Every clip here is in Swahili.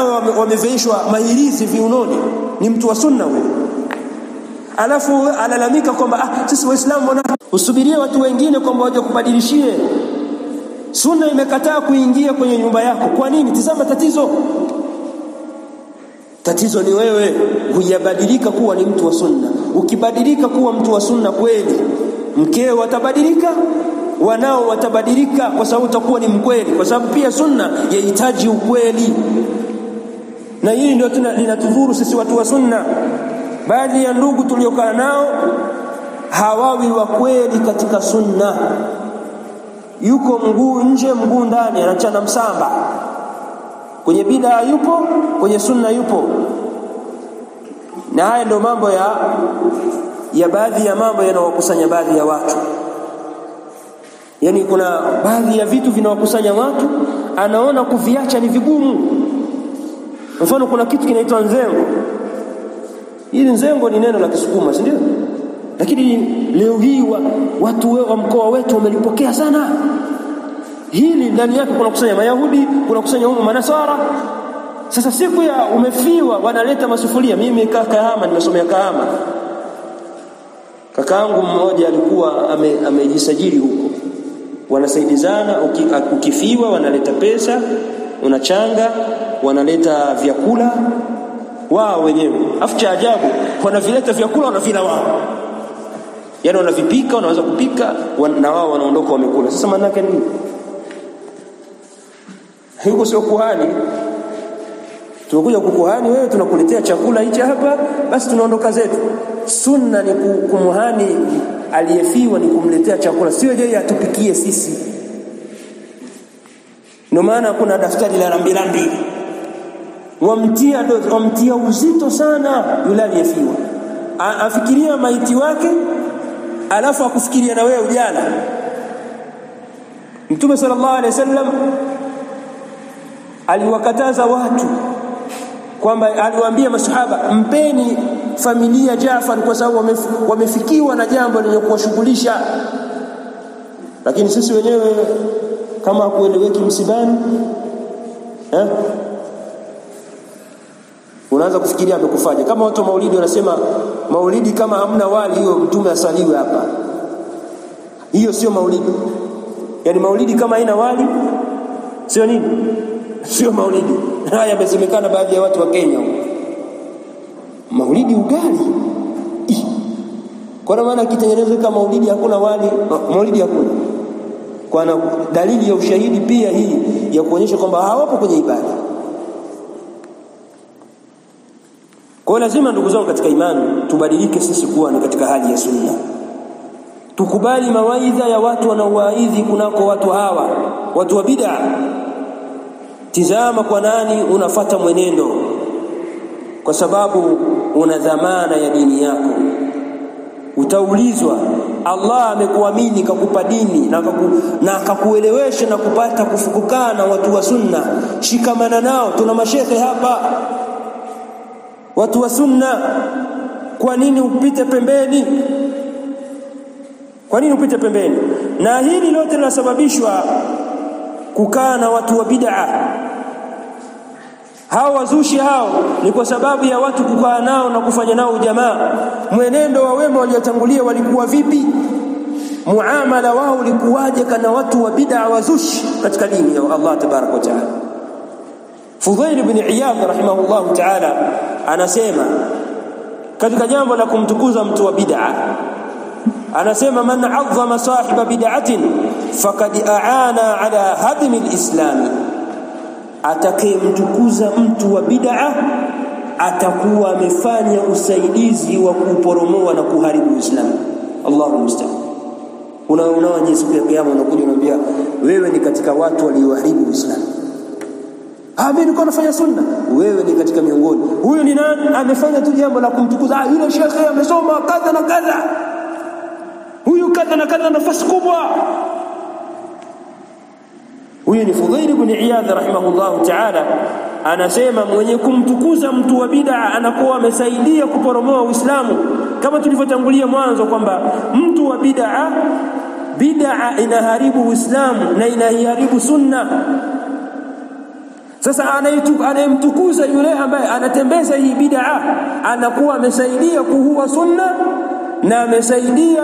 wanawe wameveishwa mahirizi viunoni, ni mtu wa sunna huyo. Alafu alalamika kwamba sisi waislamu usubirie watu wengine kwamba waje kubadilishie. Sunna imekataa kuingia kwenye nyumba yako. Kwa nini? Tazama tatizo. Tatizo ni wewe hujabadilika kuwa ni mtu wa sunna. Ukibadilika kuwa mtu wa sunna kweli, mkeo atabadilika, wanao watabadilika, kwa sababu utakuwa ni mkweli, kwa sababu pia sunna yahitaji ukweli. Na hili ndio linatudhuru sisi watu wa sunna. Baadhi ya ndugu tuliokaa nao hawawi wa kweli katika sunna. Yuko mguu nje mguu ndani, anachana msamba. Kwenye bid'a yupo, kwenye sunna yupo. Na haya ndio mambo ya baadhi ya mambo yanawakusanya baadhi ya watu. Yani kuna baadhi ya vitu vinawakusanya watu, anaona kuviacha ni vigumu. Mfano kuna kitu kinaitwa nzengo. Hili nzengo ni neno la Kisukuma, si ndio? Lakini leo hii watu wa mkoa wetu wamelipokea sana. Hili ndani yake kuna kusanya Mayahudi, kuna kusanya Manasara. Sasa siku ya umefiwa wanaleta masufuria. Mimi Kahama, nimesomea Kahama. Kakaangu mmoja alikuwa amejisajili huko. Wanasaidizana, ukifiwa wanaleta pesa, unachanga, wanaleta vyakula wao wenyewe. Afu cha ajabu, wanavileta vyakula wanavila wao. Yaani wanavipika, wanaweza kupika na wao wanaondoka wamekula. Sasa maana yake nini? Huko sio kuhani. Tunakuja kukuhani wewe, tunakuletea chakula hichi hapa, basi tunaondoka zetu. Sunna ni kumhani aliyefiwa, ni kumletea chakula, sio yeye atupikie sisi. Ndio maana kuna daftari la rambirambi. Wamtia uzito sana yule aliyefiwa. Afikiria maiti wake, alafu akufikiria na wewe ujana. Mtume sallallahu alaihi wasallam aliwakataza watu kwamba, aliwaambia masahaba, mpeni familia Jaafar kwa sababu wamefikiwa na jambo lenye kuwashughulisha. Lakini sisi wenyewe kama kueleweki msibani, unaanza kufikiria amekufaje. Kama watu wa maulidi wanasema maulidi kama hamna wali, hiyo mtume asaliwe hapa. Hiyo sio maulidi. Yaani maulidi kama haina wali sio nini? Sio maulidi. Haya yamesemekana baadhi ya watu wa Kenya. Maulidi ugali. Kwa maana kitengenezwe kama maulidi hakuna wali, maulidi hakuna. Kwa dalili ya ushahidi pia hii ya kuonyesha kwamba hawapo kwenye ibada. Kwa lazima ndugu zangu katika imani tubadilike sisi kuwa ni katika hali ya sunna. Tukubali mawaidha ya watu wanaowaidhi kunako watu hawa, watu wa bid'a. Tizama kwa nani unafuata mwenendo, kwa sababu una dhamana ya dini yako. Utaulizwa. Allah amekuamini kakupa dini na akakuelewesha na kupata kufukukana na watu wa sunna. Shikamana nao. Tuna mashehe hapa watu wa sunna. Kwa nini upite pembeni? Kwa nini upite pembeni? Na hili lote linasababishwa kukaa na watu wa bid'a. Hao wazushi hao ni kwa sababu ya watu kukaa nao na kufanya nao jamaa. Mwenendo wa wema waliotangulia walikuwa vipi? Muamala wao ulikuwaje kana watu wa bid'a wazushi katika dini ya Allah tabaraka wa taala? Fudhail ibn Iyad rahimahullah taala anasema katika jambo la kumtukuza mtu wa bid'a, anasema man azzama sahiba bid'atin faqad aana ala hadmi al-islam. Atakayemtukuza mtu wa bid'a atakuwa amefanya usaidizi wa kuporomoa na kuharibu Uislamu. Allahu musta'an. Unaonaje siku ya kiyama unakuja unamwambia wewe ni katika watu walioharibu Uislamu? Mimi niko nafanya sunna. Wewe ni katika miongoni. Huyu ni nani? Amefanya tu jambo la kumtukuza. Yule shekhe amesoma kadha na kadha. Huyu kadha na kadha, nafasi kubwa. Huyu ni Fudhail ibn Iyad rahimahullah ta'ala, anasema mwenye kumtukuza mtu wa bid'a anakuwa amesaidia kuporomoa Uislamu. Kama tulivyotangulia mwanzo kwamba mtu wa bid'a inaharibu Uislamu na inaharibu sunna. Sasa anayemtukuza yule ambaye anatembeza hii bid'a anakuwa amesaidia kuua sunna na amesaidia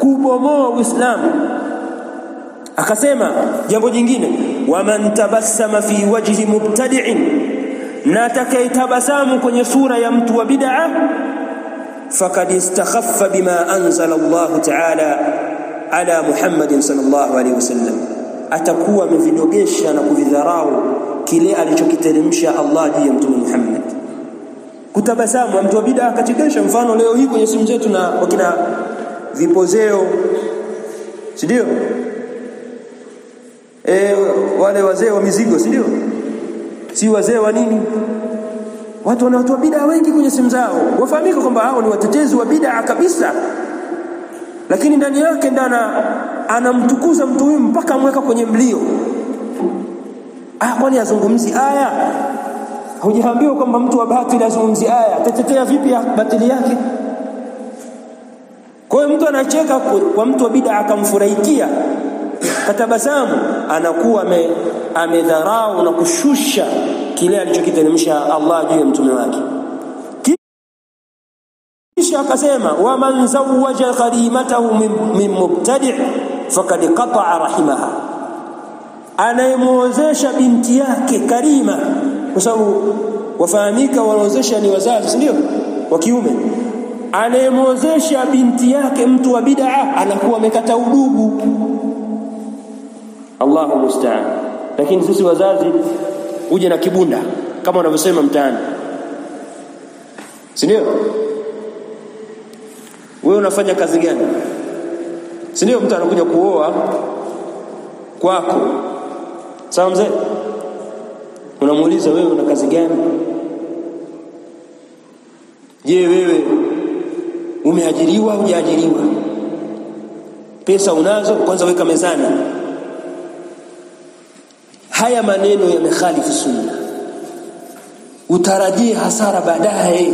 kubomoa Uislamu. Akasema jambo jingine, waman tabassama fi wajhi mubtadi'in, na atakayetabasamu kwenye sura ya mtu wa bid'a, faqad istakhaffa bima anzala Allah ta'ala ala Muhammadin sallallahu alayhi wasallam, atakuwa amevidogesha na kuvidharau kile alichokiteremsha Allah juu ya mtume Muhammad. Kutabasamu mtu wa bid'a akachekesha, mfano leo hii kwenye simu zetu na wakina vipozeo, si ndio? Wale wazee wa mizigo, si ndio? Si wazee wa nini? Watu wanaotoa bid'a wengi kwenye simu zao, wafahamika kwamba hao ni watetezi wa bid'a kabisa, lakini ndani yake ndana anamtukuza mtu huyu mpaka amweka kwenye mlio. Kwani azungumzi aya? Hujaambiwa kwamba mtu wa batili azungumzi aya, atatetea vipi batili yake? Kwa hiyo mtu anacheka kwa mtu wa bid'a akamfurahikia, katabasamu, anakuwa amedharau na kushusha kile alichokiteremsha Allah juu ya mtume wake. Kisha akasema, waman zawwaja karimatahu min mubtadi' faqad qata'a rahimaha, anayemuozesha binti yake karima, kwa sababu wafahamika wanaozesha ni wazazi, ndio wa kiume. Anayemuozesha binti yake mtu wa bid'a anakuwa amekata udugu. Allahu musta'an. Lakini sisi wazazi uje na kibunda kama wanavyosema mtaani, si ndio? Wewe unafanya kazi gani? Si ndio? Mtu anakuja kuoa kwako, sawa mzee, unamuuliza wewe una kazi gani? Je, wewe umeajiriwa au hujaajiriwa? Pesa unazo? Kwanza weka mezani. Haya maneno yamekhalifu sunna, utarajie hasara baadaye.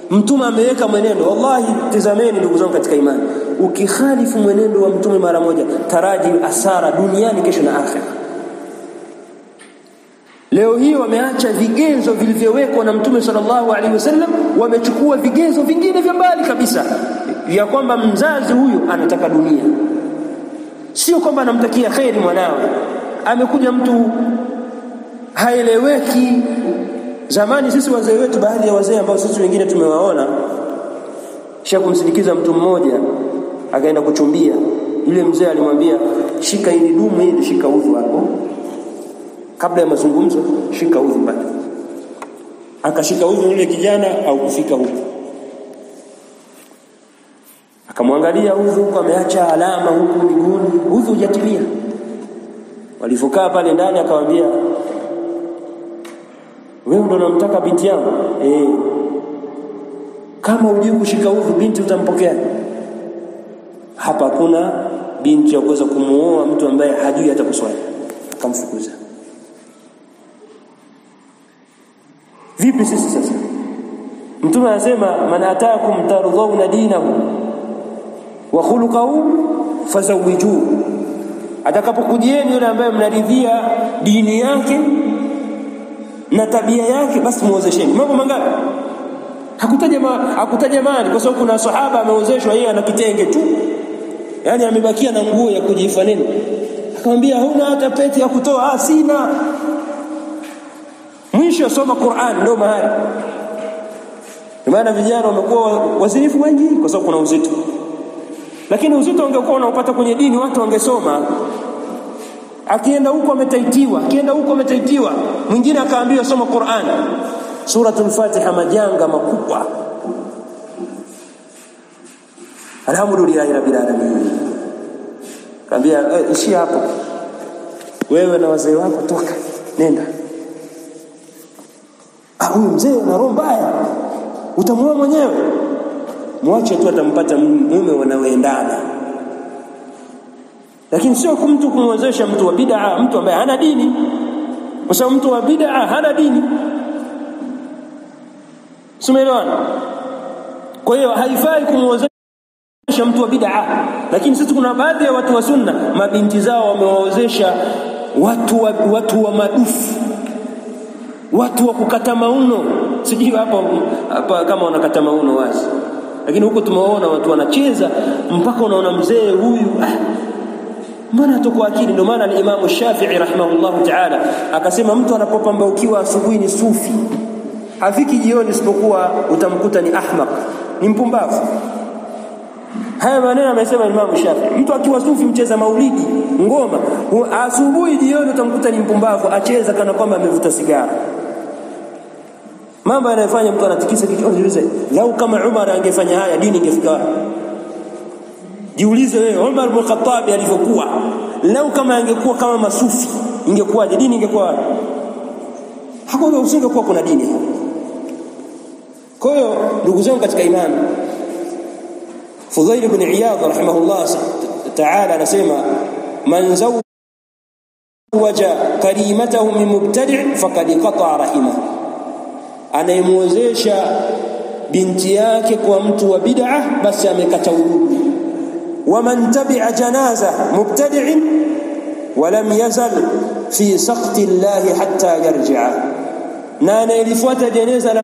Mtume ameweka mwenendo, wallahi tazameni ndugu zangu katika imani, ukikhalifu mwenendo wa mtume mara moja taraji hasara duniani kesho na akhera. Leo hii wameacha vigezo vilivyowekwa na mtume sallallahu alaihi wasallam, wamechukua vigezo vingine vya mbali kabisa ya kwamba mzazi huyu anataka dunia, sio kwamba anamtakia khairi mwanawe. Amekuja mtu haeleweki. Zamani sisi wazee wetu, baadhi ya wazee ambao sisi wengine tumewaona, kumsindikiza mtu mmoja akaenda kuchumbia. Yule mzee alimwambia, shika hili dumu hili, shika udhu hapo, kabla ya mazungumzo shika udhu bado. Akashika udhu yule kijana au kufika huko, akamwangalia udhu huko ameacha alama huko miguuni, udhu hujatimia. Walivokaa pale ndani akamwambia, wewe ndo unamtaka binti yangu? Kama hujui kushika udhu binti utampokea? Hapa kuna binti ya kuweza kumuoa mtu ambaye hajui hata kuswali. Akamfukuza. Vipi sisi sasa? Mtume anasema, man ataakum tardhauna dinahu wa khuluquhu fazawijuhu, atakapokujieni yule ambaye mnaridhia dini yake na tabia yake, basi muozesheni. Mambo mangapi? Hakutaja mali, kwa sababu kuna sahaba ameozeshwa yeye ana kitenge tu, yani amebakia na nguo ya kujifa nini, akamwambia huna hata pete ya kutoa. Sina. Mwisho soma Qur'an ndio mahali. Maana vijana wamekuwa wazinifu wengi kwa sababu kuna uzito, lakini uzito ungekuwa unaupata kwenye dini watu wangesoma. Akienda huko ametaitiwa, mwingine akaambiwa soma Qur'an, suratul Fatiha, majanga makubwa. Alhamdulillahi rabbil alamin. Kaambia ishi hapo, wewe na wazee wako toka, nenda. Huyu mzee ana roho mbaya, utamuoa mwenyewe. Mwache tu, atampata mume wanaoendana. Lakini sio mtu kumwozesha mtu wa bid'a, mtu ambaye hana dini, kwa sababu mtu wa bid'a hana dini. Sumeelewana? Kwa hiyo haifai kumwozesha mtu wa bid'a. Lakini sisi kuna baadhi ya watu wa sunna, mabinti zao wamewaozesha watu wa madufu. watu wa kukata mauno. Sijui hapa kama wanakata mauno wazi, lakini huko tumeona watu wanacheza mpaka unaona mzee huyu mbona atakuwa akili. Ndio maana al-Imam Shafi'i rahimahullahu ta'ala akasema mtu anapopambaukiwa asubuhi ni sufi, hafiki jioni isipokuwa utamkuta ni ahmaq, ni mpumbavu. Haya maneno amesema Imam Shafi'i. Mtu akiwa sufi mcheza maulidi, ngoma, asubuhi jioni utamkuta ni mpumbavu, acheza kana kwamba amevuta sigara. Mambo yanayofanya mtu anatikisa kichwa. Lau kama Umar angefanya haya, dini ingefika wapi? Jiulize wewe, Umar ibn Khattab alivyokuwa, lau kama angekuwa kama masufi, ingekuwaje? Dini ingekuwa wapi? Hakuna, usingekuwa kuna dini. Kwa hiyo ndugu zangu katika imani, Fudhail ibn Iyad rahimahullah ta'ala anasema man zawwaja karimatahu min mubtadi' faqad qata'a rahimah, anayemwozesha binti yake kwa mtu wa bid'ah basi amekata udugu. Wa man tabi'a janaza mubtadi'in wa lam yazal fi saqti Allah hatta yarji'a, na anayelifuata jeneza la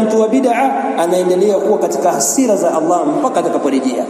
mtu wa bid'ah anaendelea kuwa katika hasira za Allah mpaka atakaporejea.